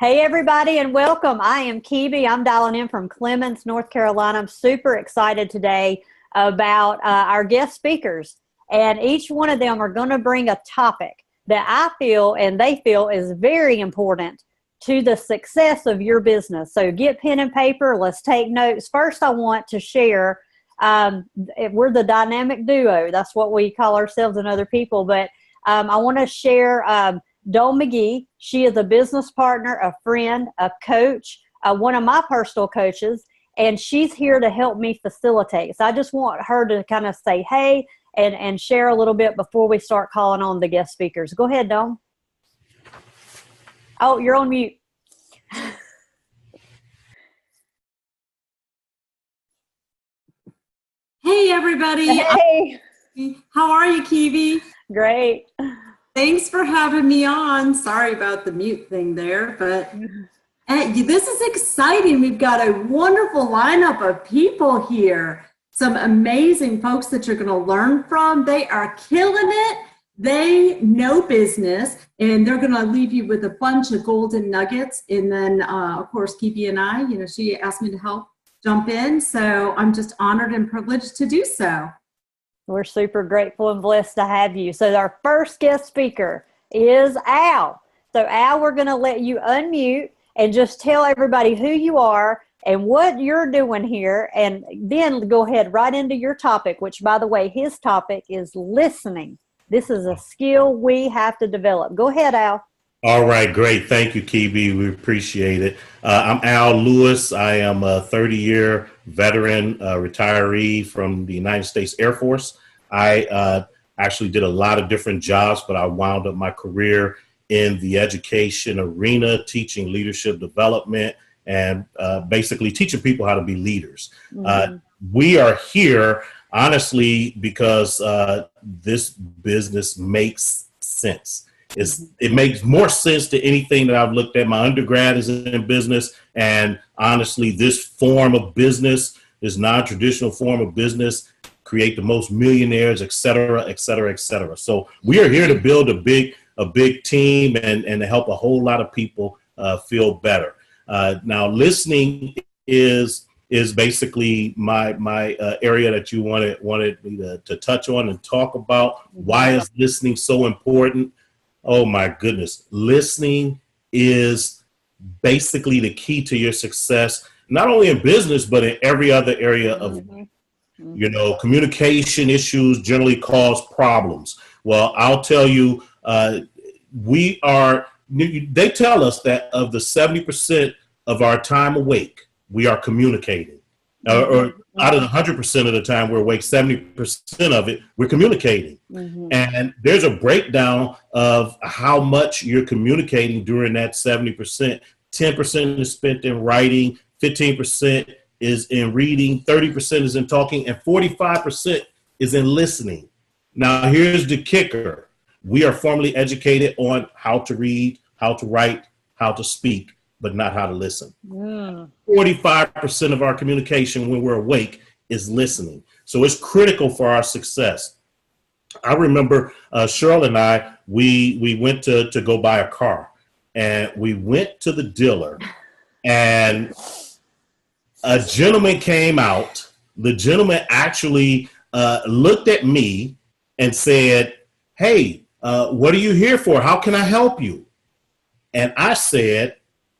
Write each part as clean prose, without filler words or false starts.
Hey, everybody, and welcome. I am Kebie. I'm dialing in from Clemens, North Carolina. I'm super excited today about our guest speakers, and each one of them are going to bring a topic that I feel and they feel is very important to the success of your business. So get pen and paper. Let's take notes. First, I want to share, we're the dynamic duo. That's what we call ourselves and other people, but I want to share Dawn McGee. She is a business partner, a friend, a coach, one of my personal coaches, and she's here to help me facilitate. So I just want her to kind of say hey and share a little bit before we start calling on the guest speakers. Go ahead, Dawn. Oh, you're on mute. Hey, everybody. Hey. How are you, Kebie? Great. Thanks for having me on. Sorry about the mute thing there, but this is exciting. We've got a wonderful lineup of people here. Some amazing folks that you're going to learn from. They are killing it. They know business, and they're going to leave you with a bunch of golden nuggets. And then, of course, Kebie and I, she asked me to help jump in. So I'm just honored and privileged to do so. We're super grateful and blessed to have you. So our first guest speaker is Al. So Al, we're going to let you unmute and just tell everybody who you are and what you're doing here, and then go ahead right into your topic, which, by the way, his topic is listening. This is a skill we have to develop. Go ahead, Al. All right, great. Thank you, Kebie. We appreciate it. I'm Al Lewis. I am a 30-year veteran retiree from the United States Air Force. I actually did a lot of different jobs, but I wound up my career in the education arena, teaching leadership development and basically teaching people how to be leaders. We are here, honestly, because this business makes sense. It makes more sense to anything that I've looked at. My undergrad is in business, and honestly, this form of business, this non-traditional form of business, create the most millionaires, et cetera, et cetera, et cetera. So we are here to build a big team and to help a whole lot of people feel better. Now, listening is basically my area that you wanted me to touch on and talk about. Why is listening so important? Oh my goodness. Listening is basically the key to your success, not only in business, but in every other area of, communication issues generally cause problems. Well, I'll tell you, they tell us that of the 70% of our time awake, we are communicating. Or out of the 100% of the time we're awake, 70% of it, we're communicating. And there's a breakdown of how much you're communicating during that 70%. 10% is spent in writing, 15% is in reading, 30% is in talking, and 45% is in listening. Now, here's the kicker. We are formally educated on how to read, how to write, how to speak, but not how to listen. 45% of our communication when we're awake is listening. So it's critical for our success. I remember Cheryl and I, we went to go buy a car, and we went to the dealer, and a gentleman came out. The gentleman actually looked at me and said, "Hey, what are you here for? How can I help you?" And I said,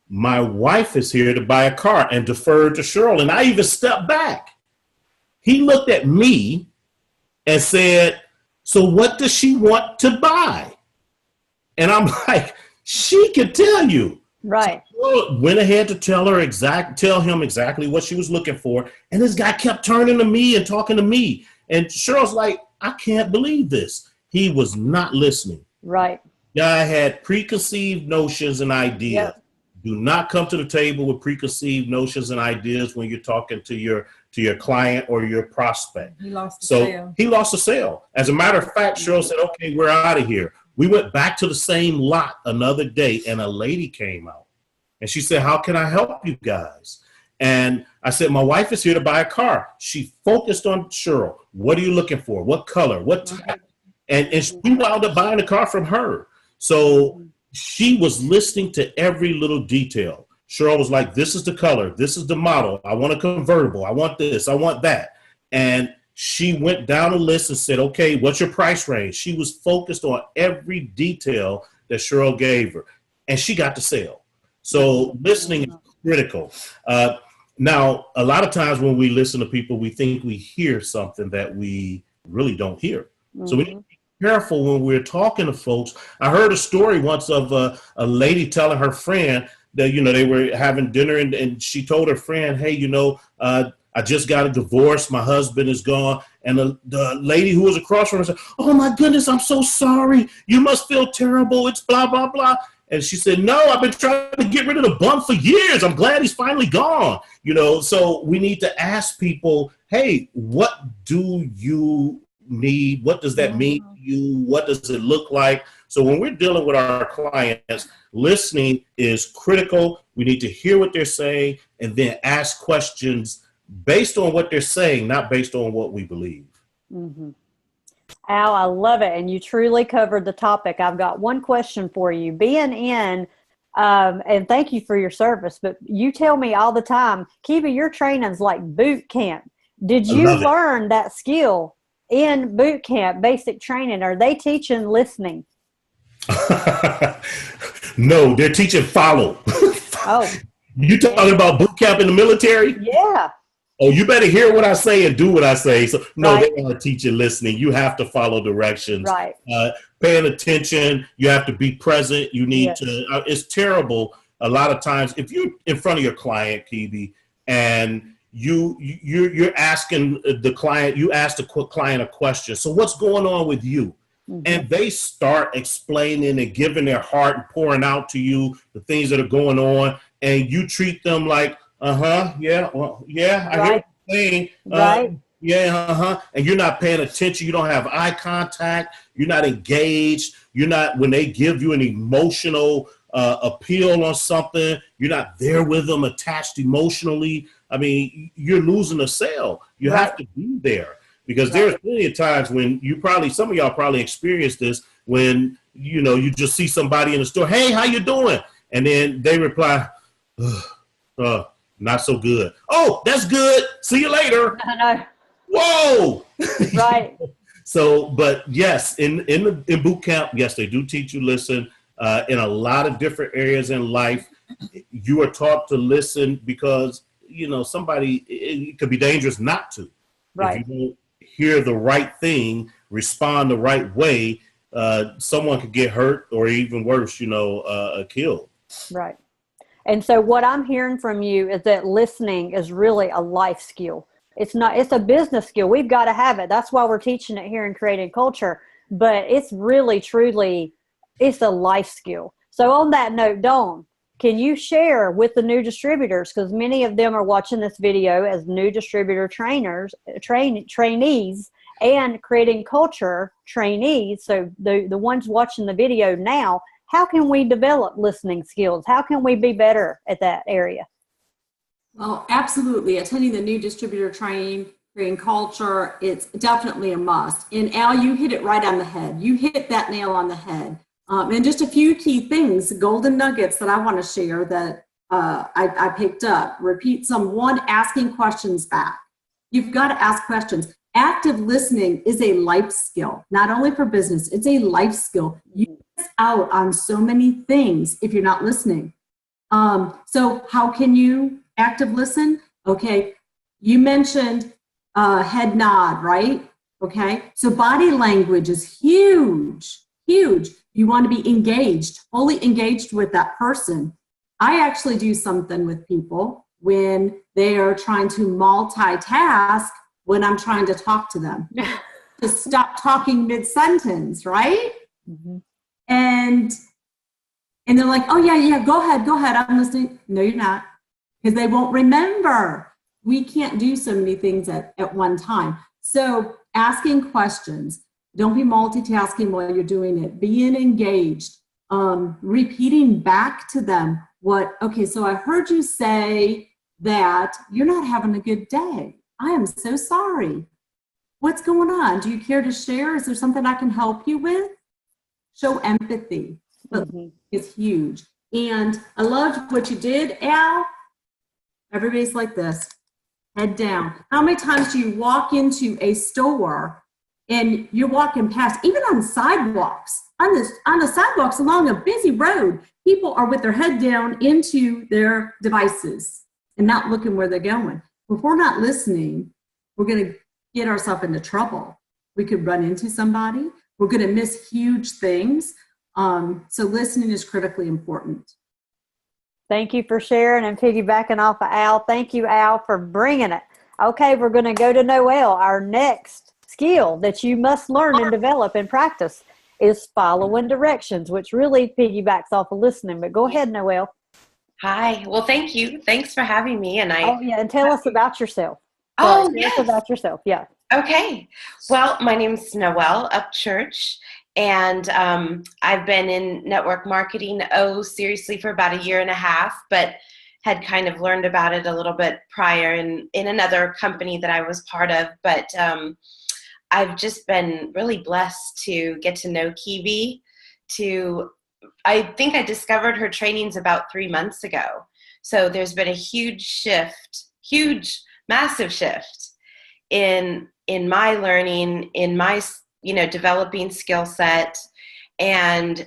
"My wife is here to buy a car," and deferred to Cheryl. And I even stepped back. He looked at me and said, "So what does she want to buy?" And I'm like, she could tell you. Right. So I went ahead to tell him exactly what she was looking for. And this guy kept turning to me and talking to me. And Cheryl's like, I can't believe this. He was not listening. Right. Guy had preconceived notions and ideas. Yep. Do not come to the table with preconceived notions and ideas when you're talking to your client or your prospect. He lost the sale. He lost the sale. As a matter of fact, Cheryl said, okay, we're out of here. We went back to the same lot another day, and a lady came out. And she said, how can I help you guys? And I said, my wife is here to buy a car. She focused on Cheryl. What are you looking for? What color? What type? And we wound up buying a car from her. So she was listening to every little detail. Cheryl was like, this is the color, this is the model, I want a convertible, I want this, I want that. And she went down a list and said, okay, what's your price range? She was focused on every detail that Cheryl gave her, and she got the sale. So listening is critical. Now, a lot of times when we listen to people, we think we hear something that we really don't hear. So we need to be careful when we're talking to folks. I heard a story once of a lady telling her friend that, they were having dinner, and she told her friend, hey, I just got a divorce. My husband is gone. And the lady who was across from her said, oh, my goodness, I'm so sorry. You must feel terrible. It's blah, blah, blah. And she said, no, I've been trying to get rid of the bum for years. I'm glad he's finally gone. So we need to ask people, hey, what do you need? What does that mean to you? What does it look like? So when we're dealing with our clients, listening is critical. We need to hear what they're saying and then ask questions based on what they're saying, not based on what we believe. Mm-hmm. Al, I love it. And you truly covered the topic. I've got one question for you. Being in, and thank you for your service, but you tell me all the time, Kebie, your training's like boot camp. Did you learn that skill in boot camp, basic training? Are they teaching listening? No, they're teaching follow. Oh. You talking about boot camp in the military? Yeah. Oh, you better hear what I say and do what I say. So no, They are teaching listening. You have to follow directions. Right. Paying attention. You have to be present. You need to. It's terrible a lot of times if you're in front of your client, Kebie, and you're asking the client. You ask the client a question. So what's going on with you? Mm-hmm. And they start explaining and giving their heart and pouring out to you the things that are going on, and you treat them like, yeah, well, yeah, I hear what you're saying. Yeah, and you're not paying attention. You don't have eye contact. You're not engaged. You're not, when they give you an emotional appeal on something, you're not there with them, attached emotionally. I mean, you're losing a sale. You have to be there. Because there's plenty of times when some of y'all probably experienced this when, you just see somebody in the store, hey, how you doing? And then they reply, not so good. Oh, that's good. See you later. I know. Whoa. Right. So, but yes, in boot camp, yes, they do teach you listen. In a lot of different areas in life, you are taught to listen because, somebody, it could be dangerous not to. Right. If you don't hear the right thing, respond the right way, someone could get hurt or even worse, killed. Right. And so what I'm hearing from you is that listening is really a life skill. It's a business skill. We've got to have it. That's why we're teaching it here in Creative Culture. But it's really, truly, it's a life skill. So on that note, Dawn, can you share with the new distributors, because many of them are watching this video as new distributor trainees and Creating Culture trainees. So the ones watching the video now, how can we develop listening skills? How can we be better at that area? Well, absolutely. Attending the new distributor training, Creating Culture, it's definitely a must. And Al, you hit it right on the head. You hit that nail on the head. And just a few key things, golden nuggets that I want to share that I picked up. Repeat some. One, asking questions back. You've got to ask questions. Active listening is a life skill, not only for business, it's a life skill. You miss out on so many things if you're not listening. So how can you active listen? Okay, you mentioned head nod, right? Okay, so body language is huge, huge. You want to be engaged, fully engaged with that person. I actually do something with people when they are trying to multitask when I'm trying to talk to them. To stop talking mid-sentence, right? Mm-hmm. And they're like, oh yeah, go ahead, I'm listening. No, you're not. Because they won't remember. We can't do so many things at one time. So asking questions. Don't be multitasking while you're doing it. Being engaged, repeating back to them okay, so I heard you say that you're not having a good day. I am so sorry. What's going on? Do you care to share? Is there something I can help you with? Show empathy. But is huge. And I loved what you did, Al. Everybody's like this, head down. How many times do you walk into a store and you're walking past, even on sidewalks, on the sidewalks along a busy road, people are with their head down into their devices and not looking where they're going. If we're not listening, we're going to get ourselves into trouble. We could run into somebody. We're going to miss huge things. So listening is critically important. Thank you for sharing and piggybacking off of Al. Thank you, Al, for bringing it. Okay, we're going to go to Noelle. Our next skill that you must learn and develop and practice is following directions, which really piggybacks off of listening. But go ahead, Noelle. Hi. Well, thank you. Thanks for having me. And and tell us about yourself. Tell us about yourself. Yeah. Okay. Well, my name's Noelle Upchurch, and I've been in network marketing, seriously, for about a year and a half, but had kind of learned about it a little bit prior in another company that I was part of. But I've just been really blessed to get to know Kebie. I think I discovered her trainings about 3 months ago. So there's been a massive shift in my learning, in my developing skill set, and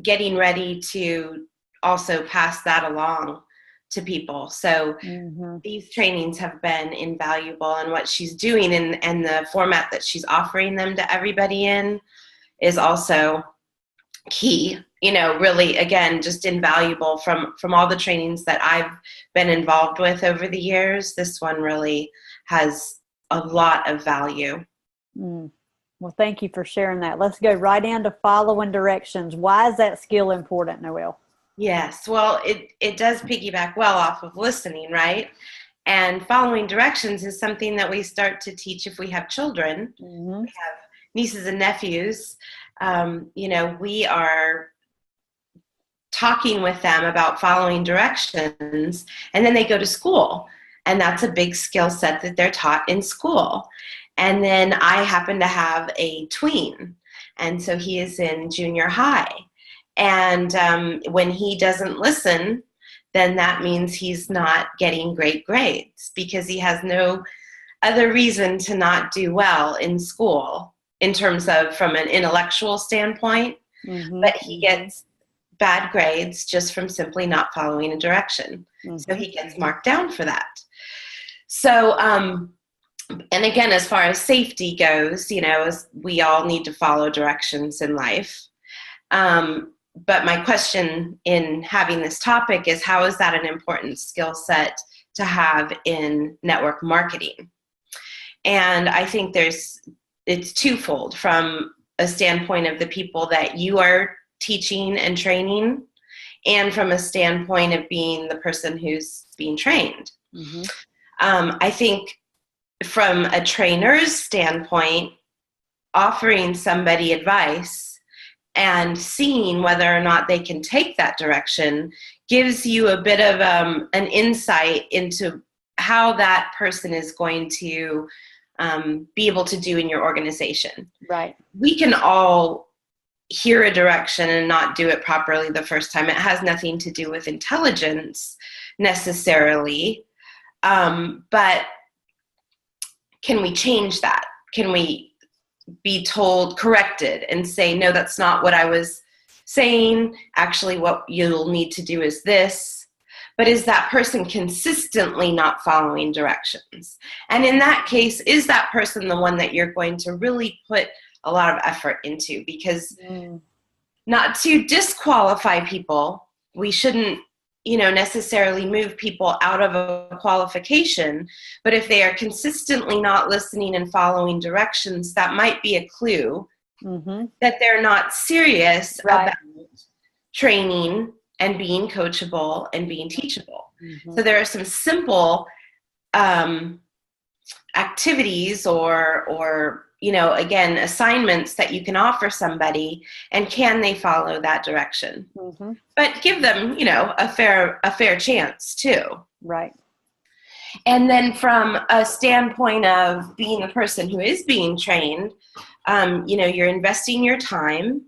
getting ready to also pass that along to people. So these trainings have been invaluable, and what she's doing and the format that she's offering them to everybody in is also key, really, again, just invaluable from all the trainings that I've been involved with over the years. This one really has a lot of value. Well, thank you for sharing that. Let's go right into following directions. Why is that skill important, Noelle? Yes, well, it does piggyback well off of listening, right? And following directions is something that we start to teach if we have children. We have nieces and nephews. We are talking with them about following directions, and then they go to school, and that's a big skill set that they're taught in school. And then I happen to have a tween, and so he is in junior high. And when he doesn't listen, then that means he's not getting great grades, because he has no other reason to not do well in school in terms of from an intellectual standpoint, but he gets bad grades just from simply not following a direction. So he gets marked down for that. So, and again, as far as safety goes, we all need to follow directions in life. But my question in having this topic is, how is that an important skill set to have in network marketing? And I think it's twofold, from a standpoint of the people that you are teaching and training, and from a standpoint of being the person who's being trained. I think from a trainer's standpoint, offering somebody advice and seeing whether or not they can take that direction gives you a bit of an insight into how that person is going to be able to do in your organization. Right. We can all hear a direction and not do it properly the first time. It has nothing to do with intelligence necessarily, but can we change that? Can we be corrected and say, no, that's not what I was saying. Actually, what you'll need to do is this. But is that person consistently not following directions? And in that case, is that person the one that you're going to really put a lot of effort into? Because not to disqualify people, we shouldn't necessarily move people out of a qualification, but if they are consistently not listening and following directions, that might be a clue that they're not serious about training and being coachable and being teachable. So there are some simple activities or again, assignments that you can offer somebody, and can they follow that direction? But give them, a fair chance too. Right. And then from a standpoint of being the person who is being trained, you're investing your time.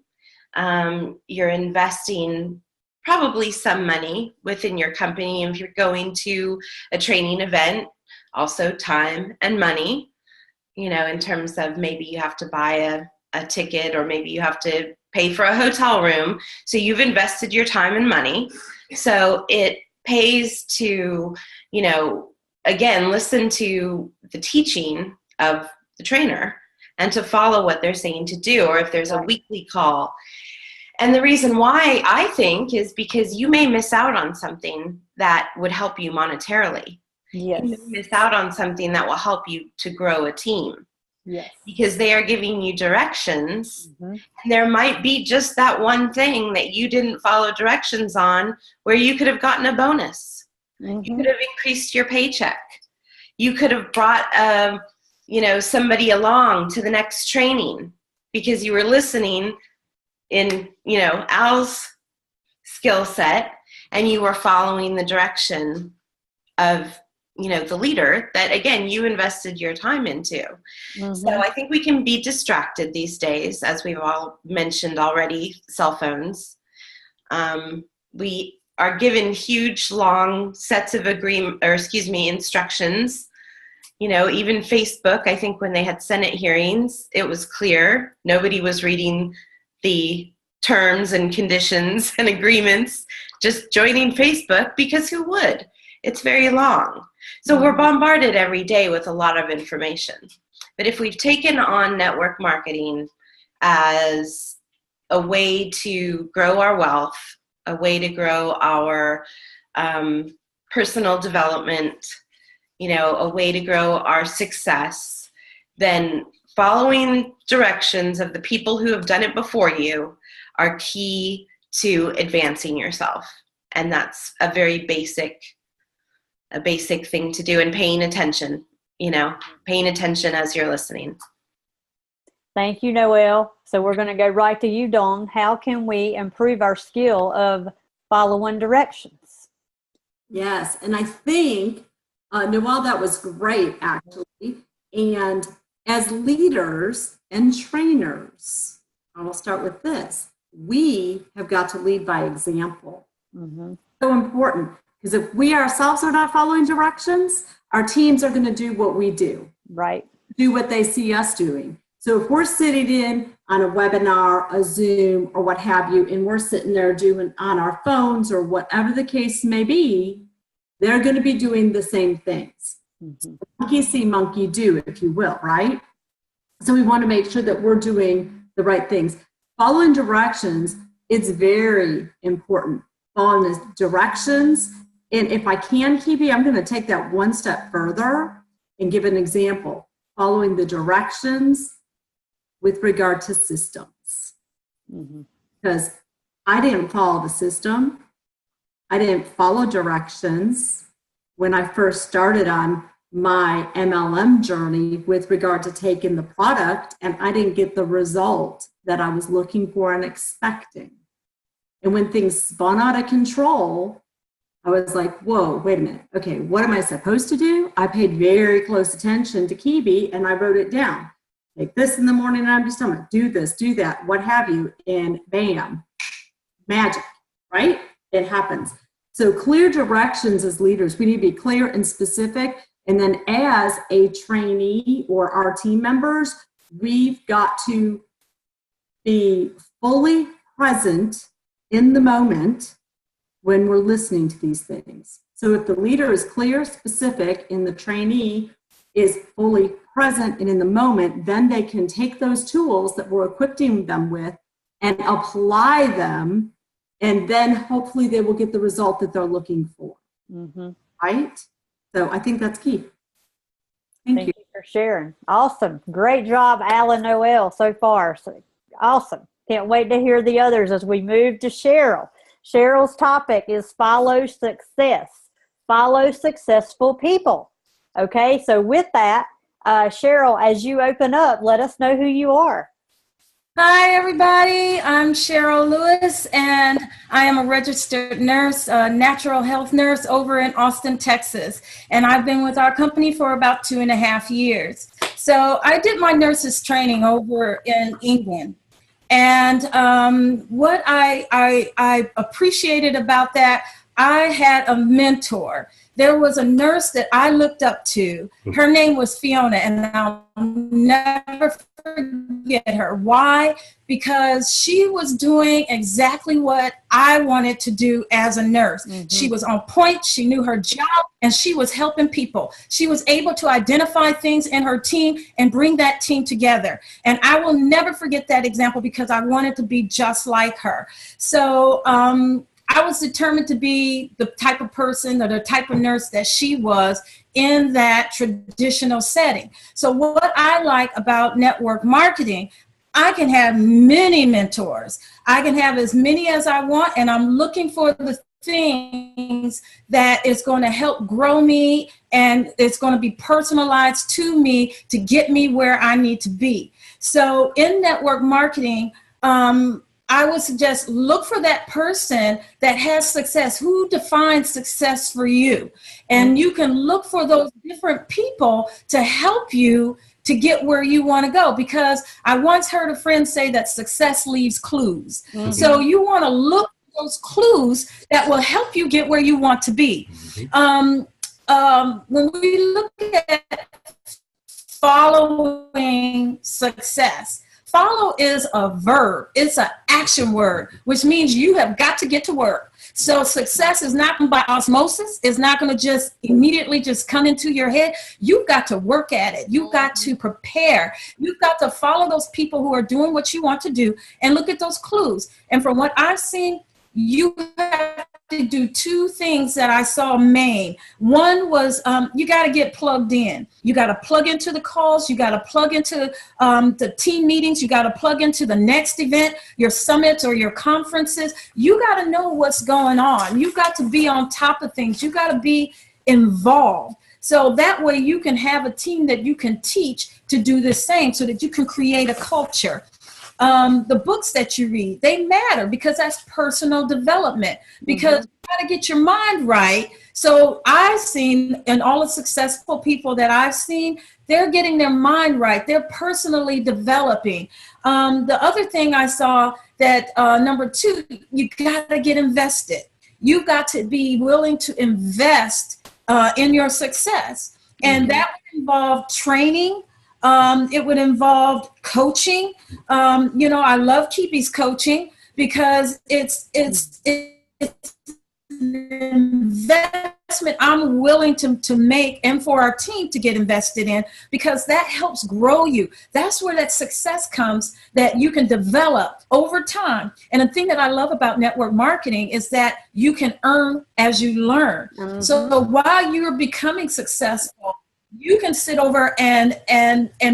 You're investing probably some money within your company. If you're going to a training event, also time and money, in terms of maybe you have to buy a ticket, or maybe you have to pay for a hotel room. So you've invested your time and money. So it pays to, again, listen to the teaching of the trainer and to follow what they're saying to do, or if there's a weekly call. And the reason why, I think, is because you may miss out on something that would help you monetarily. Yes. You may miss out on something that will help you to grow a team. Yes. Because they are giving you directions. Mm-hmm. And there might be just that one thing that you didn't follow directions on where you could have gotten a bonus. Mm-hmm. You could have increased your paycheck. You could have brought somebody along to the next training because you were listening in, Al's skill set, and you were following the direction of, the leader that, again, you invested your time into. Mm-hmm. So I think we can be distracted these days, as we've all mentioned already, cell phones. We are given huge, long sets of instructions. Even Facebook, I think when they had Senate hearings, it was clear. Nobody was reading the terms and conditions and agreements, just joining Facebook, because who would? It's very long. So we're bombarded every day with a lot of information. But if we've taken on network marketing as a way to grow our wealth, a way to grow our personal development, a way to grow our success, then following directions of the people who have done it before you are key to advancing yourself. And that's a very basic thing to do, and paying attention as you're listening. Thank you, Noelle. So we're going to go right to you, Dawn. How can we improve our skill of following directions? Yes, and I think, Noelle, that was great, actually. And as leaders and trainers, I will start with this. We have got to lead by example. Mm-hmm. So important, because if we ourselves are not following directions, our teams are going to do what we do. Right. Do what they see us doing. So if we're sitting in on a webinar, a Zoom, or what have you, and we're sitting there doing on our phones or whatever the case may be, they're going to be doing the same things. Mm-hmm. Monkey see, monkey do, if you will, right? So we want to make sure that we're doing the right things. Following directions is very important. Following the directions, and if I can, Kebie, I'm going to take that one step further and give an example. Following the directions with regard to systems. Because I didn't follow the system. I didn't follow directions when I first started on my MLM journey with regard to taking the product, and I didn't get the result that I was looking for and expecting. And when things spun out of control, I was like, whoa, wait a minute. Okay, what am I supposed to do? I paid very close attention to Kebie, and I wrote it down. Like this in the morning, and I'm just telling you, do this, do that, what have you, and bam, magic, right? It happens. So clear directions as leaders, we need to be clear and specific. And then as a trainee or our team members, we've got to be fully present in the moment when we're listening to these things. So if the leader is clear, specific, and the trainee is fully present and in the moment, then they can take those tools that we're equipping them with and apply them, and then hopefully they will get the result that they're looking for. Mm-hmm. Right? So I think that's key. Thank you for sharing. Awesome. Great job, Al and Noelle, so far. So, awesome. Can't wait to hear the others as we move to Cheryl. Cheryl's topic is follow success. Follow successful people. Okay, so with that, Cheryl, as you open up, let us know who you are. Hi, everybody. I'm Cheryl Lewis, and I am a registered nurse, a natural health nurse over in Austin, Texas. And I've been with our company for about 2.5 years. So I did my nurses training over in England. And what I appreciated about that, I had a mentor. There was a nurse that I looked up to. Her name was Fiona, and I'll never forget her. Why? Because she was doing exactly what I wanted to do as a nurse. Mm-hmm. She was on point, she knew her job, and she was helping people. She was able to identify things in her team and bring that team together. And I will never forget that example because I wanted to be just like her. So I was determined to be the type of person or the type of nurse that she was in that traditional setting. So what I like about network marketing, I can have many mentors. I can have as many as I want, and I'm looking for the things that is going to help grow me, and it's going to be personalized to me to get me where I need to be. So in network marketing, I would suggest look for that person that has success. Who defines success for you? And you can look for those different people to help you to get where you want to go. Because I once heard a friend say that success leaves clues. Mm-hmm. So you want to look for those clues that will help you get where you want to be. Mm-hmm. When we look at following success, follow is a verb. It's an action word, which means you have got to get to work. So success is not by osmosis. It's not going to just immediately just come into your head. You've got to work at it. You've got to prepare. You've got to follow those people who are doing what you want to do and look at those clues. And from what I've seen, you have to do two things that I saw main. One was you got to get plugged in. You got to plug into the calls. You got to plug into the team meetings. You got to plug into the next event, your summits or your conferences. You got to know what's going on. You got to be on top of things. You got to be involved. So that way you can have a team that you can teach to do the same so that you can create a culture. The books that you read, they matter because that's personal development, because you got to get your mind right. So I've seen, and all the successful people that I've seen, they're getting their mind right. They're personally developing. The other thing I saw that number two, you got to get invested. You've got to be willing to invest in your success. And that would involve training. It would involve coaching. I love Kebie's coaching because it's an investment I'm willing to make and for our team to get invested in, because that helps grow you. That's where that success comes that you can develop over time. And the thing that I love about network marketing is that you can earn as you learn. Mm-hmm. So while you're becoming successful, you can sit over and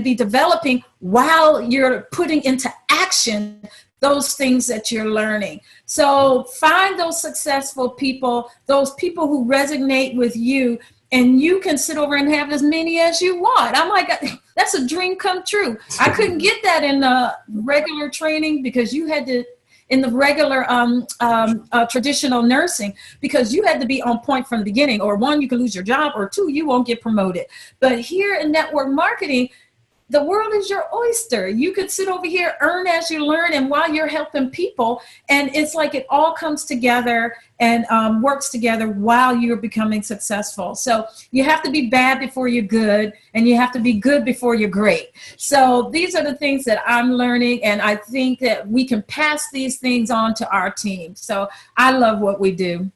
be developing while you're putting into action those things that you're learning. So find those successful people, those people who resonate with you, and you can sit over and have as many as you want. I'm like, that's a dream come true. I couldn't get that in regular training because you had to, in the regular traditional nursing, because you had to be on point from the beginning, or one, you can lose your job, or two, you won't get promoted. But here in network marketing, the world is your oyster. You could sit over here, earn as you learn, and while you're helping people, and it's like it all comes together and works together while you're becoming successful. So you have to be bad before you're good, and you have to be good before you're great. So these are the things that I'm learning, and I think that we can pass these things on to our team. So I love what we do.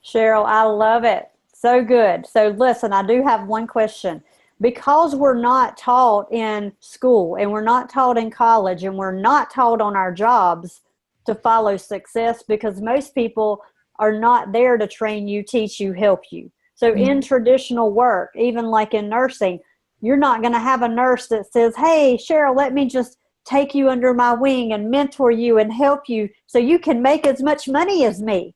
Cheryl, I love it. So good. So listen, I do have one question. Because we're not taught in school, and we're not taught in college, and we're not taught on our jobs to follow success, because most people are not there to train you, teach you, help you. So in traditional work, even like in nursing, you're not going to have a nurse that says, hey, Cheryl, let me just take you under my wing and mentor you and help you so you can make as much money as me.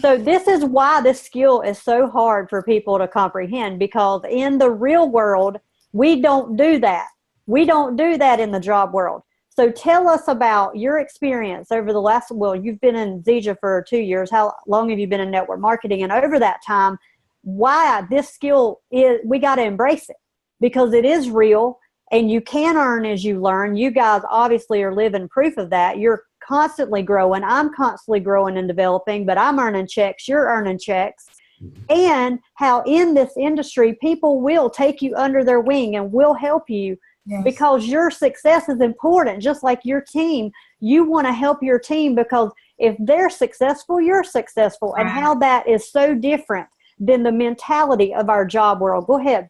So this is why this skill is so hard for people to comprehend, because in the real world, we don't do that. We don't do that in the job world. So tell us about your experience over the last, well, you've been in Zija for 2 years. How long have you been in network marketing? And over that time, why this skill is, we got to embrace it because it is real. and you can earn as you learn. You guys obviously are living proof of that. You're constantly growing. I'm constantly growing and developing, but I'm earning checks. You're earning checks. And how in this industry, people will take you under their wing and will help you. Yes. Because your success is important, just like your team. You want to help your team because if they're successful, you're successful. Right. And how that is so different than the mentality of our job world. Go ahead.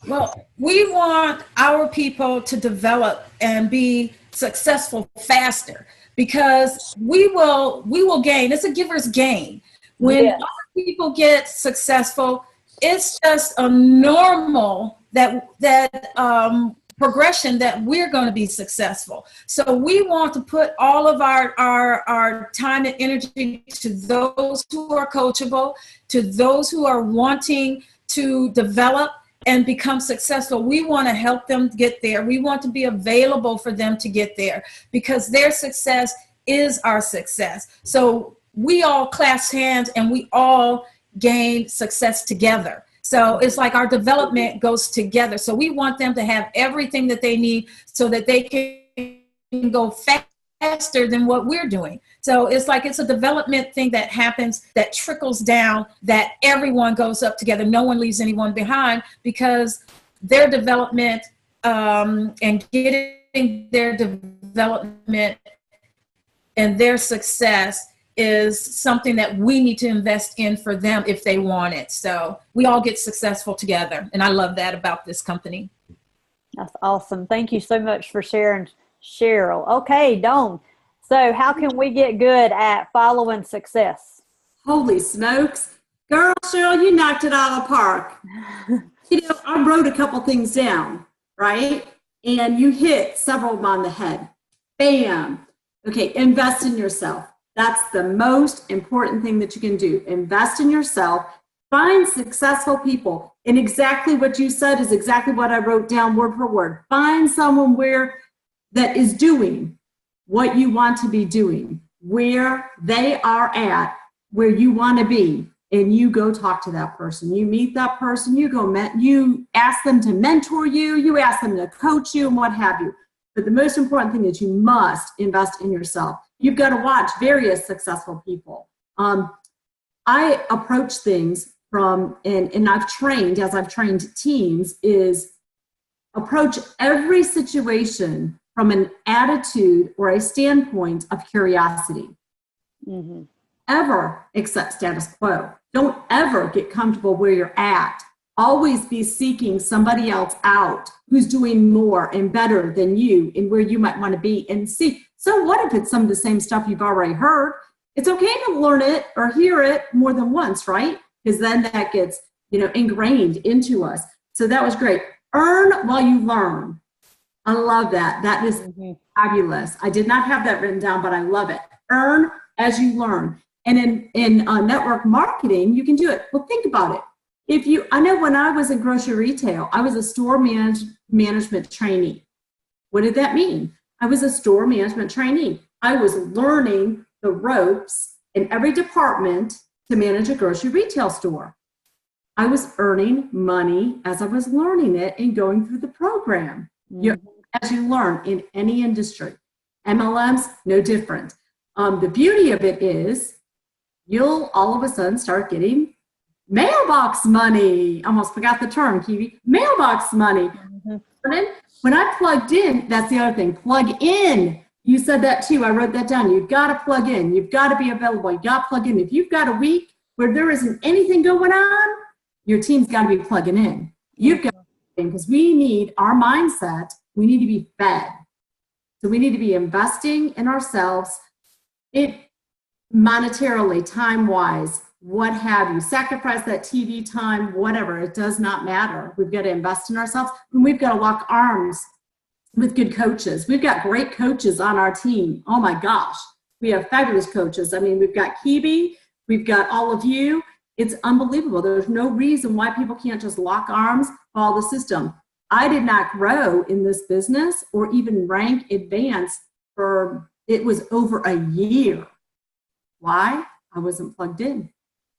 Well, we want our people to develop and be successful faster because we will gain. It's a giver's gain. When other people get successful, it's just a normal progression that we're going to be successful. So we want to put all of our time and energy to those who are coachable, to those who are wanting to develop and become successful. We want to help them get there. We want to be available for them to get there because their success is our success. So we all clasp hands and we all gain success together. So it's like our development goes together. So we want them to have everything that they need so that they can go faster than what we're doing. So it's like it's a development thing that happens, that trickles down, that everyone goes up together. No one leaves anyone behind because their development and getting their development and their success is something that we need to invest in for them if they want it. So we all get successful together. And I love that about this company. That's awesome. Thank you so much for sharing, Cheryl. Okay, Dawn. So how can we get good at following success? Holy smokes. Girl, Cheryl, you knocked it out of the park. I wrote a couple things down, right? And you hit several of them on the head. Bam. Okay, invest in yourself. That's the most important thing that you can do. Invest in yourself. Find successful people. And exactly what you said is exactly what I wrote down word for word. Find someone that is doing what you want to be doing, where they are at, where you want to be, and you go talk to that person. You meet that person, you ask them to mentor you, you ask them to coach you and what have you. But the most important thing is you must invest in yourself. You've got to watch various successful people. I approach things from, and I've trained teams, is approach every situation from an attitude or a standpoint of curiosity. Mm-hmm. Ever accept status quo. Don't ever get comfortable where you're at. Always be seeking somebody else out who's doing more and better than you and where you might want to be, and see. So what if it's some of the same stuff you've already heard? It's okay to learn it or hear it more than once, right? Because then that gets, ingrained into us. So that was great. Earn while you learn. I love that. That is fabulous. I did not have that written down, but I love it. Earn as you learn. And in network marketing, you can do it. Well, think about it. I know when I was in grocery retail, I was a store management trainee. What did that mean? I was a store management trainee. I was learning the ropes in every department to manage a grocery retail store. I was earning money as I was learning it and going through the program. Mm-hmm. As you learn in any industry. MLMs, no different. The beauty of it is you'll all of a sudden start getting mailbox money. Almost forgot the term, Kebie. Mailbox money. Mm-hmm. When I plugged in, that's the other thing. Plug in. You said that too. I wrote that down. You've got to plug in. You've got to be available. You've got to plug in. If you've got a week where there isn't anything going on, your team's got to be plugging in. You've got to, because we need our mindset. We need to be fed. So we need to be investing in ourselves, monetarily, time-wise, what have you. Sacrifice that TV time, whatever. It does not matter. We've got to invest in ourselves, and we've got to lock arms with good coaches. We've got great coaches on our team. Oh my gosh. We have fabulous coaches. I mean, we've got Kebie, we've got all of you. It's unbelievable. There's no reason why people can't just lock arms, follow the system. I did not grow in this business or even rank advance it was over a year. Why? I wasn't plugged in.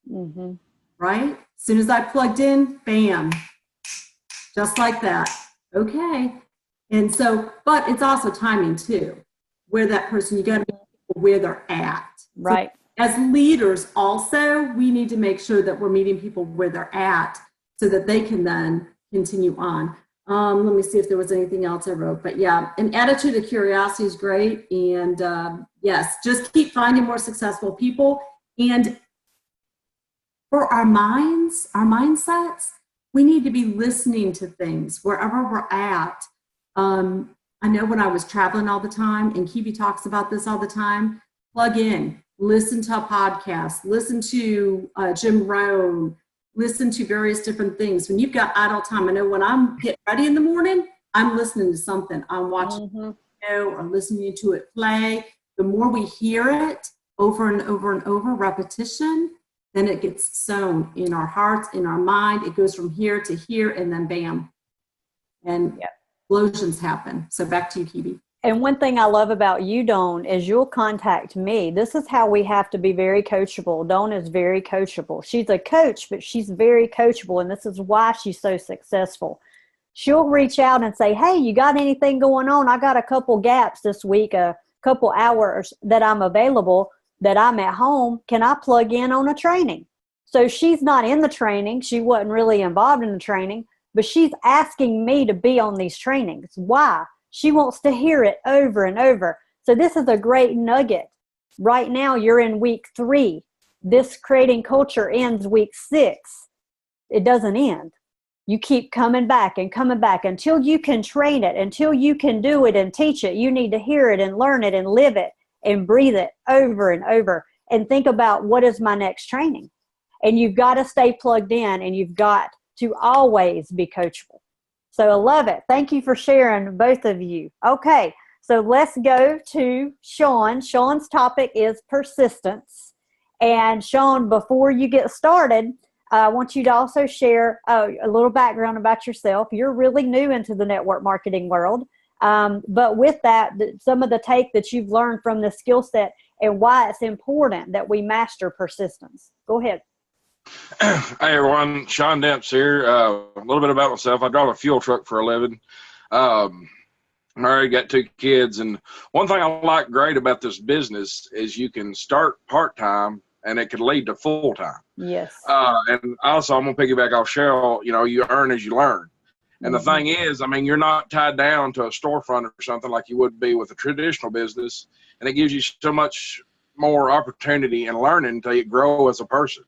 Mm-hmm. Right? As soon as I plugged in, bam, just like that. Okay, And so, but it's also timing too, where that person, you got to meet people where they're at. Right. So as leaders also, we need to make sure that we're meeting people where they're at so that they can then continue on. Let me see if there was anything else I wrote, but yeah, an attitude of curiosity is great. And yes, just keep finding more successful people. And for our minds, our mindsets, we need to be listening to things wherever we're at. I know when I was traveling all the time, and Kebie talks about this all the time, plug in, listen to a podcast, listen to Jim Rohn, listen to various different things. When you've got idle time, I know when I'm getting ready in the morning, I'm listening to something. I'm watching a video or listening to it play. The more we hear it over and over and over, repetition, then it gets sown in our hearts, in our mind. It goes from here to here, and then bam. And explosions happen. So back to you, Kebie. And one thing I love about you, Dawn, is you'll contact me. This is how we have to be very coachable. Dawn is very coachable. She's a coach, but she's very coachable, and this is why she's so successful. She'll reach out and say, hey, you got anything going on? I got a couple gaps this week, a couple hours that I'm available, that I'm at home. Can I plug in on a training? So she's not in the training. She wasn't really involved in the training, but she's asking me to be on these trainings. Why? She wants to hear it over and over. So this is a great nugget. Right now, you're in week 3. This creating culture ends week 6. It doesn't end. You keep coming back and coming back until you can train it, until you can do it and teach it. You need to hear it and learn it and live it and breathe it over and over and think about, what is my next training? And you've got to stay plugged in, and you've got to always be coachable. So I love it. Thank you for sharing, both of you. Okay, so let's go to Sean. Sean's topic is persistence. And Sean, before you get started, I want you to also share a little background about yourself. You're really new into the network marketing world. But with that, some of the take that you've learned from the skill set and why it's important that we master persistence. Go ahead. Hey everyone, Sean Demps here. A little bit about myself. I drive a fuel truck for a living. I'm married, got 2 kids, and one thing I like great about this business is you can start part-time and it could lead to full-time. Yes. And also, I'm going to piggyback off Cheryl, you earn as you learn. And the thing is, I mean, you're not tied down to a storefront or something like you would be with a traditional business, and it gives you so much more opportunity and learning until you grow as a person.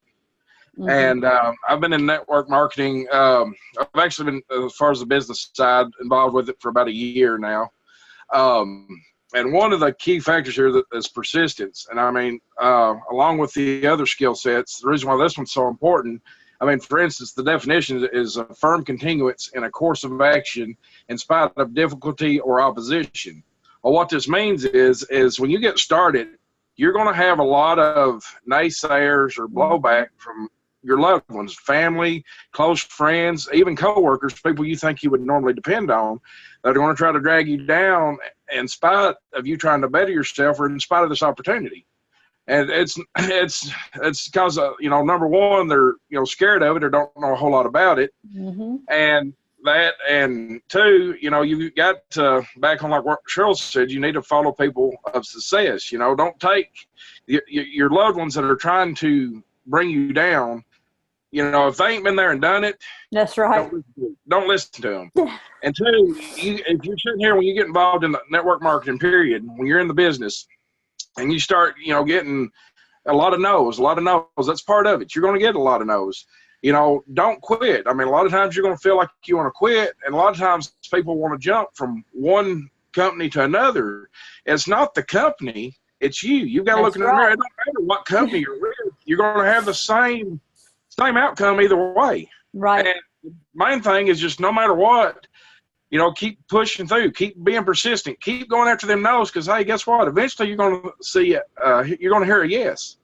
And I've been in network marketing. I've actually been, as far as the business side, involved with it for about a year now. And one of the key factors here is persistence. And I mean, along with the other skill sets, the reason why this one's so important, I mean, for instance, the definition is a firm continuance in a course of action in spite of difficulty or opposition. Well, what this means is when you get started, you're going to have a lot of naysayers or blowback from your loved ones, family, close friends, even coworkers, people you think you would normally depend on, that are going to try to drag you down in spite of you trying to better yourself or in spite of this opportunity. And it's because, number one, they're, scared of it or don't know a whole lot about it. And that, and two, you've got to, back on like what Cheryl said, you need to follow people of success. Don't take your loved ones that are trying to bring you down. If they ain't been there and done it, that's right. Don't listen to them. And two, if you're sitting here when you get involved in the network marketing period, when you're in the business and you start, getting a lot of no's, that's part of it. You're going to get a lot of no's. Don't quit. I mean, a lot of times you're going to feel like you want to quit, and a lot of times people want to jump from one company to another. It's not the company, it's you. You've got to look in the mirror. It don't matter what company you're with. You're going to have the same outcome either way. Right. And the main thing is just no matter what, keep pushing through, keep being persistent, keep going after them no's, because, hey, guess what? Eventually you're going to see it. You're going to hear a yes.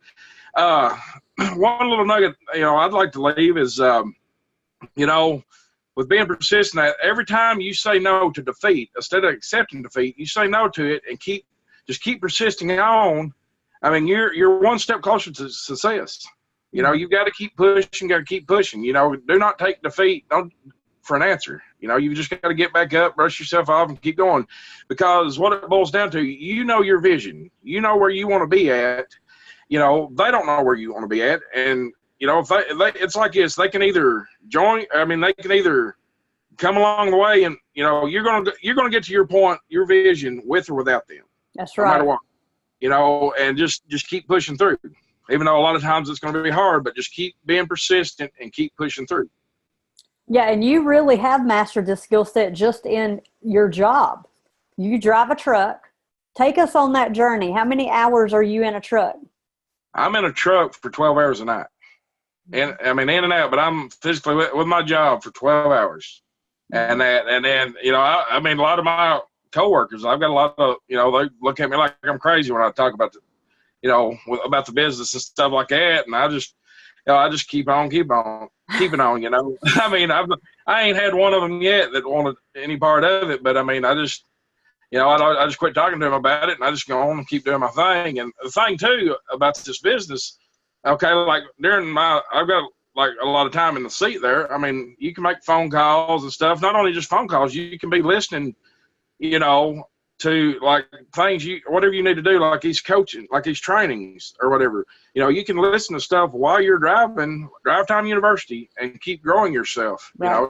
One little nugget, I'd like to leave is, with being persistent, every time you say no to defeat, instead of accepting defeat, you say no to it and keep persisting on. I mean, you're one step closer to success. You've got to keep pushing, Do not take defeat. for an answer. You just got to get back up, brush yourself off, and keep going. Because what it boils down to, your vision. You know where you want to be at. They don't know where you want to be at. And, if they it's like this, they can either they can either come along the way and, you're going to get to your point, your vision with or without them. That's right. No matter what, and just keep pushing through. Even though a lot of times it's going to be hard, but just keep being persistent and keep pushing through. Yeah, and you really have mastered this skill set just in your job. You drive a truck. Take us on that journey. How many hours are you in a truck? I'm in a truck for 12 hours a night. And in and out, but I'm physically with my job for 12 hours. And then, a lot of my coworkers, I've got a lot of, they look at me like I'm crazy when I talk about about the business and stuff like that. And I just keep on keeping on. I ain't had one of them yet that wanted any part of it, but I just quit talking to them about it, and I just go on and keep doing my thing. And the thing too about this business, okay, like I've got like a lot of time in the seat there. You can make phone calls and stuff. Not only just phone calls, you can be listening, to like things whatever you need to do, like he's coaching, like he's trainings or whatever. You can listen to stuff while you're driving, Drive Time University, and keep growing yourself. Right.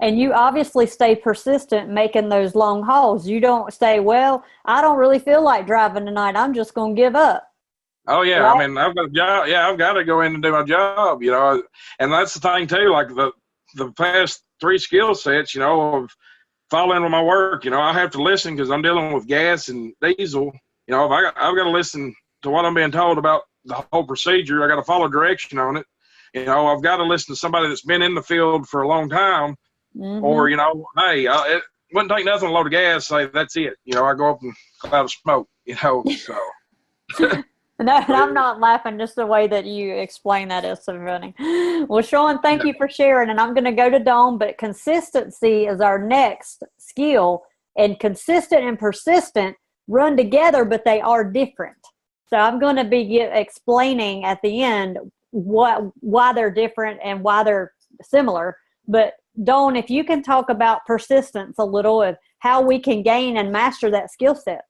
And you obviously stay persistent making those long hauls. You don't say, well, I don't really feel like driving tonight, I'm just going to give up. Oh yeah. Right? I've got a job. Yeah, I've got to go in and do my job, and that's the thing too, like the past 3 skill sets, of fall in with my work. I have to listen because I'm dealing with gas and diesel. I've got to listen to what I'm being told about the whole procedure. I got to follow direction on it. I've got to listen to somebody that's been in the field for a long time. Mm-hmm. Or, hey, it wouldn't take nothing to load of gas. Say that's it. I go up and cloud of smoke. So. No, I'm not laughing. Just the way that you explain that is so funny. Well, Sean, thank you for sharing. And I'm going to go to Dawn, but consistency is our next skill. And consistent and persistent run together, but they are different. So I'm going to be explaining at the end why they're different and why they're similar. But Dawn, if you can talk about persistence a little, of how we can gain and master that skill set.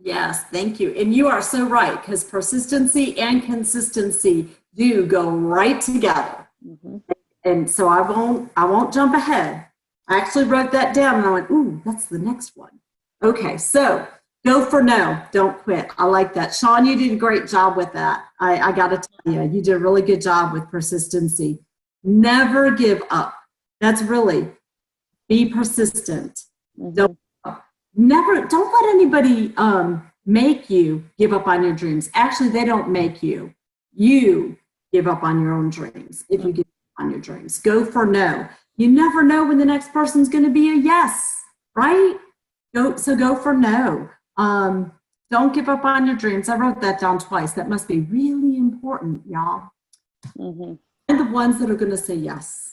Yes, thank you. And you are so right, because persistency and consistency do go right together. Mm-hmm. And so I won't jump ahead. I actually wrote that down and I went, ooh, that's the next one. Okay, so go for no, don't quit. I like that. Sean, you did a great job with that. I got to tell you, you did a really good job with persistency. Never give up. That's really, be persistent. Mm-hmm. Don't let anybody make you give up on your dreams. Actually, they don't make you. You give up on your own dreams if you give up on your dreams. Go for no. You never know when the next person's going to be a yes, right? Go for no. Don't give up on your dreams. I wrote that down twice. That must be really important, y'all. Mm-hmm. And the ones that are going to say yes.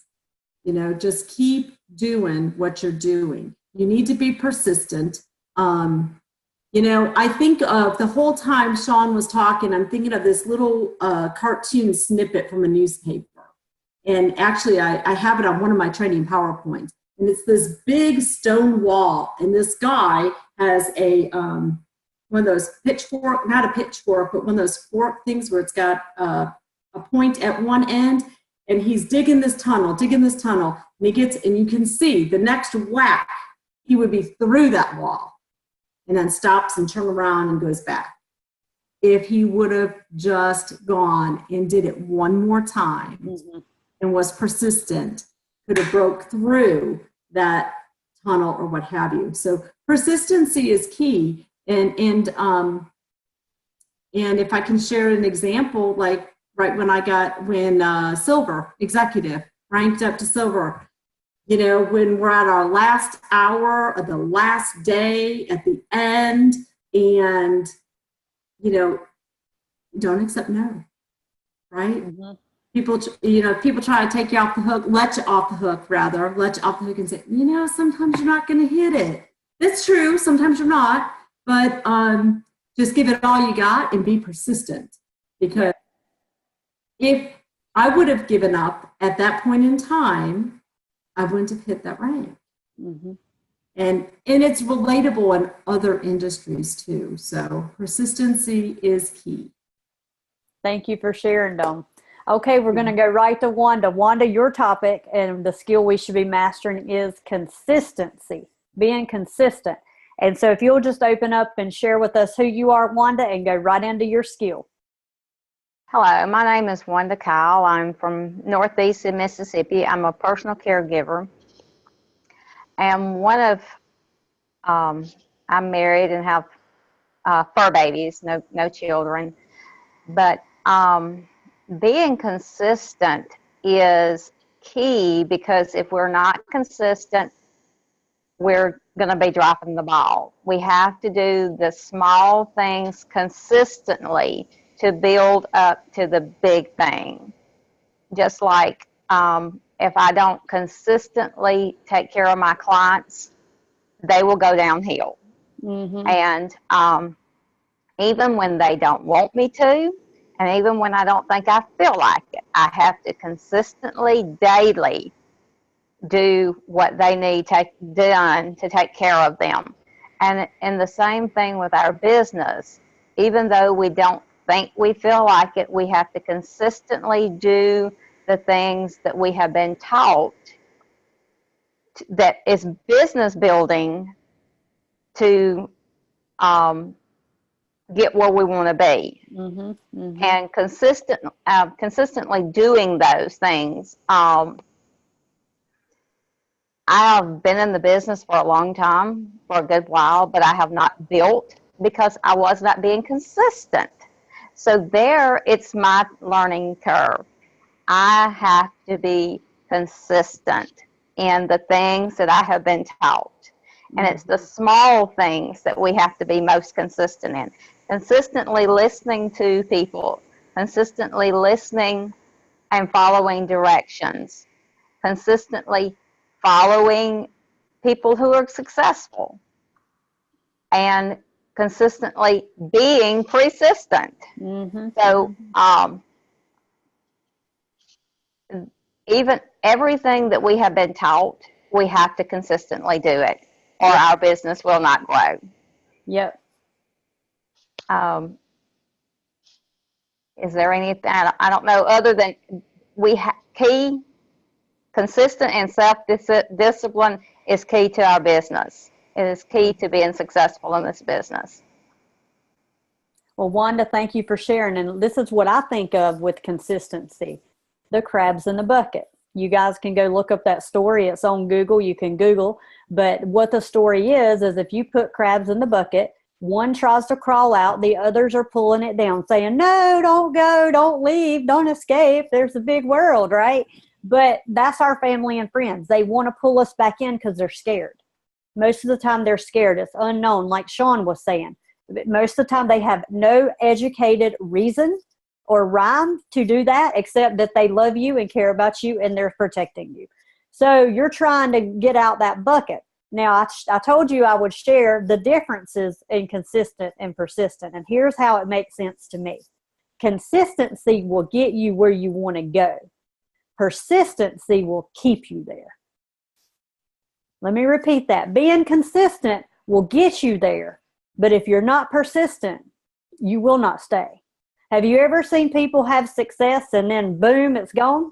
Just keep doing what you're doing. You need to be persistent. I think of the whole time Sean was talking, I'm thinking of this little cartoon snippet from a newspaper. And actually, I have it on one of my training PowerPoints. And it's this big stone wall. And this guy has one of those pitchfork, not a pitchfork, but one of those fork things where it's got a point at one end. And he's digging this tunnel. And you can see the next whack, he would be through that wall and then stops and turns around and goes back. If he would have just gone and did it one more time mm-hmm. and was persistent, could have broke through that tunnel or what have you. So persistency is key. And if I can share an example, like right when Silver Executive ranked up to Silver, when we're at our last hour or the last day at the end, and, don't accept no, right? Mm-hmm. People try to take you off the hook, let you off the hook and say, sometimes you're not going to hit it. It's true. Sometimes you're not, but just give it all you got and be persistent. Because if I would have given up at that point in time, I wouldn't have hit that rank. Mm-hmm. And it's relatable in other industries too. So persistency is key. Thank you for sharing, Dawn. Okay, we're going to go right to Wanda. Wanda, your topic and the skill we should be mastering is consistency, being consistent. And so if you'll just open up and share with us who you are, Wanda, and go right into your skill. Hello, my name is Wanda Kyle. I'm from Northeast in Mississippi. I'm a personal caregiver. And I'm married and have fur babies, no children. But being consistent is key, because if we're not consistent, we're going to be dropping the ball. We have to do the small things consistently to build up to the big thing. Just like if I don't consistently take care of my clients, they will go downhill. Mm-hmm. And even when they don't want me to, and even when I don't think I feel like it, I have to consistently, daily, do what they need done to take care of them. And the same thing with our business. Even though we don't think we feel like it, we have to consistently do the things that we have been taught that is business building to get where we want to be. Mm-hmm. Mm-hmm. And consistently doing those things. I have been in the business for a long time, for a good while, but I have not built because I was not being consistent. So there, it's my learning curve. I have to be consistent in the things that I have been taught. And it's the small things that we have to be most consistent in. Consistently listening to people, consistently listening and following directions, consistently following people who are successful, and consistently being persistent. Mm-hmm. So even everything that we have been taught, we have to consistently do it, or our business will not grow. Yep. Is there anything, I don't know, other than key, consistent and self-discipline is key to our business. It is key to being successful in this business. Well, Wanda, thank you for sharing. And this is what I think of with consistency, the crabs in the bucket. You guys can go look up that story. It's on Google. You can Google. But what the story is if you put crabs in the bucket, one tries to crawl out, the others are pulling it down, saying, no, don't go, don't leave, don't escape. There's a big world, right? But that's our family and friends. They want to pull us back in because they're scared. Most of the time they're scared. It's unknown, like Sean was saying. Most of the time they have no educated reason or rhyme to do that, except that they love you and care about you and they're protecting you. So you're trying to get out that bucket. Now, I told you I would share the differences in consistent and persistent, and here's how it makes sense to me. Consistency will get you where you want to go. Persistency will keep you there. Let me repeat that. Being consistent will get you there, but if you're not persistent, you will not stay. Have you ever seen people have success and then boom, it's gone?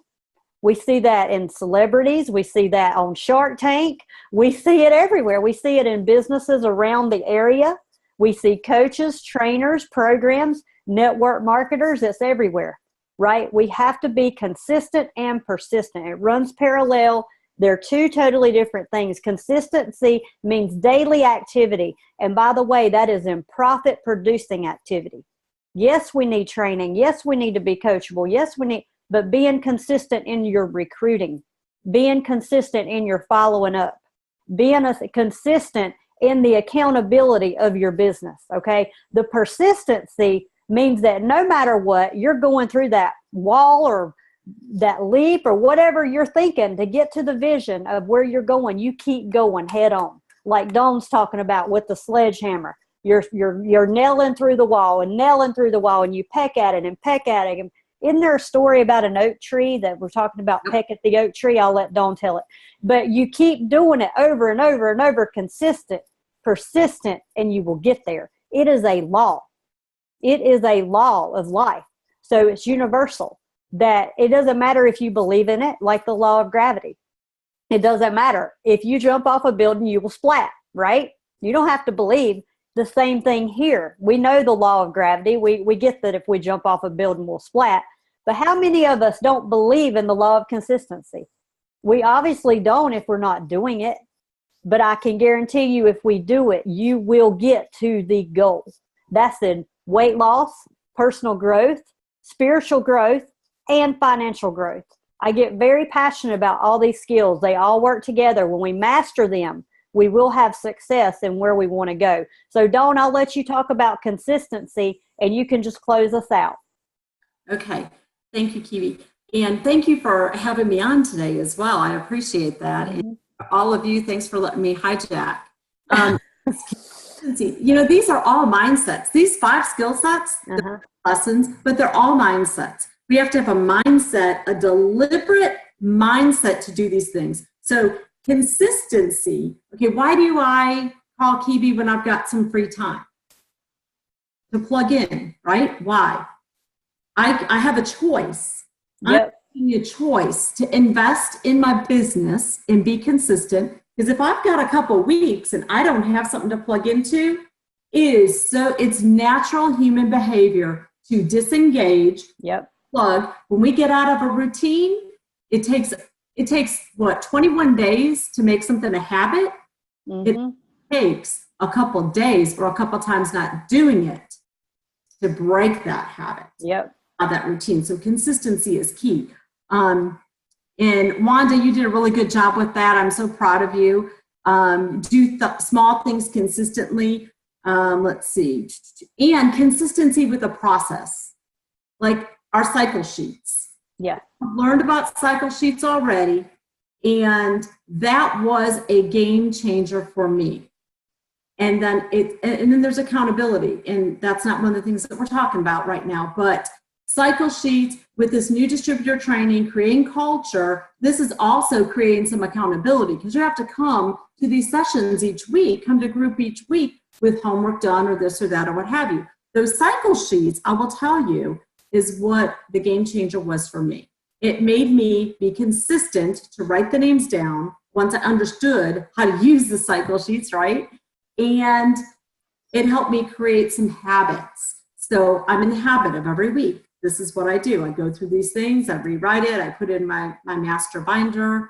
We see that in celebrities. We see that on Shark Tank. We see it everywhere. We see it in businesses around the area. We see coaches, trainers, programs, network marketers. It's everywhere, right? We have to be consistent and persistent. It runs parallel. They're two totally different things. Consistency means daily activity. And by the way, that is in profit-producing activity. Yes, we need training. Yes, we need to be coachable. Yes, we need, but being consistent in your recruiting, being consistent in your following up, being consistent in the accountability of your business, okay? The persistency means that no matter what, you're going through that wall or that leap or whatever you're thinking to get to the vision of where you're going. You keep going head on, like Dawn's talking about with the sledgehammer. You're nailing through the wall and nailing through the wall, and you peck at it and peck at it, Isn't there a story about an oak tree that we're talking about? Peck at the oak tree. I'll let Dawn tell it. But you keep doing it over and over and over, consistent, persistent, and you will get there. It is a law. It is a law of life. So it's universal, that it doesn't matter if you believe in it, like the law of gravity. It doesn't matter. If you jump off a building, you will splat, right? You don't have to believe. The same thing here. We know the law of gravity. We get that if we jump off a building, we'll splat. But how many of us don't believe in the law of consistency? We obviously don't if we're not doing it. But I can guarantee you, if we do it, you will get to the goal. That's in weight loss, personal growth, spiritual growth, and financial growth. I get very passionate about all these skills. They all work together. When we master them, we will have success in where we want to go. So Dawn, I'll let you talk about consistency, and you can just close us out. Okay. Thank you, Kebie. And thank you for having me on today as well. I appreciate that. Mm-hmm. And all of you, thanks for letting me hijack. You know, these are all mindsets. These 5 skill sets, lessons, but they're all mindsets. We have to have a mindset, a deliberate mindset to do these things. So consistency. Okay, why do I call Kebie when I've got some free time? To plug in, right? Why? I have a choice. Yep. I'm making a choice to invest in my business and be consistent. Because if I've got a couple weeks and I don't have something to plug into, it's natural human behavior to disengage. Yep. Plug. When we get out of a routine, it takes what, 21 days to make something a habit. Mm-hmm. It takes a couple days or a couple times not doing it to break that habit. Yep. That routine. So consistency is key. And Wanda, you did a really good job with that. I'm so proud of you. Do small things consistently. Let's see. And consistency with the process. Like our cycle sheets. Yeah. I've learned about cycle sheets already, and that was a game changer for me. And then there's accountability, and that's not one of the things that we're talking about right now, but cycle sheets with this new distributor training, creating culture, this is also creating some accountability, because you have to come to these sessions each week, come to group each week with homework done or this or that or what have you. Those cycle sheets, I will tell you, is what the game changer was for me. It made me be consistent to write the names down once I understood how to use the cycle sheets, right? And it helped me create some habits. So I'm in the habit of every week. This is what I do. I go through these things, I rewrite it, I put it in my master binder,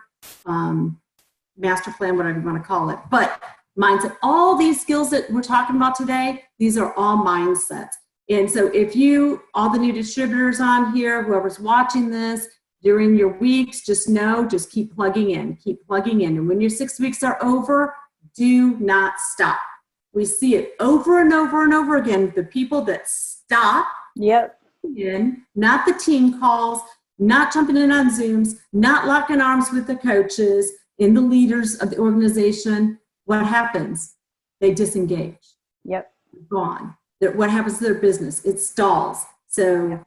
master plan, whatever you want to call it. But mindset, all these skills that we're talking about today, these are all mindsets. And so if all the new distributors on here, whoever's watching this, during your weeks, just keep plugging in. And when your 6 weeks are over, do not stop. We see it over and over and over again. The people that stop, yep, not the team calls, not jumping in on Zooms, not locking arms with the coaches and the leaders of the organization, what happens? They disengage. Yep. Gone. What happens to their business? It stalls. So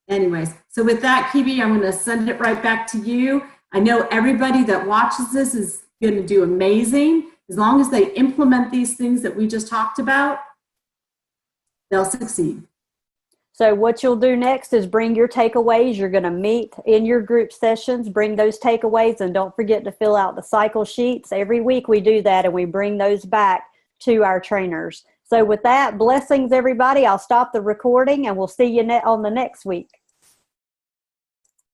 anyways, so with that, Kebie, I'm going to send it right back to you. I know everybody that watches this is going to do amazing. As long as they implement these things that we just talked about, they'll succeed. So what you'll do next is bring your takeaways. You're going to meet in your group sessions, bring those takeaways, and don't forget to fill out the cycle sheets. Every week we do that, and we bring those back to our trainers. So with that, blessings, everybody. I'll stop the recording, and we'll see you on the next week.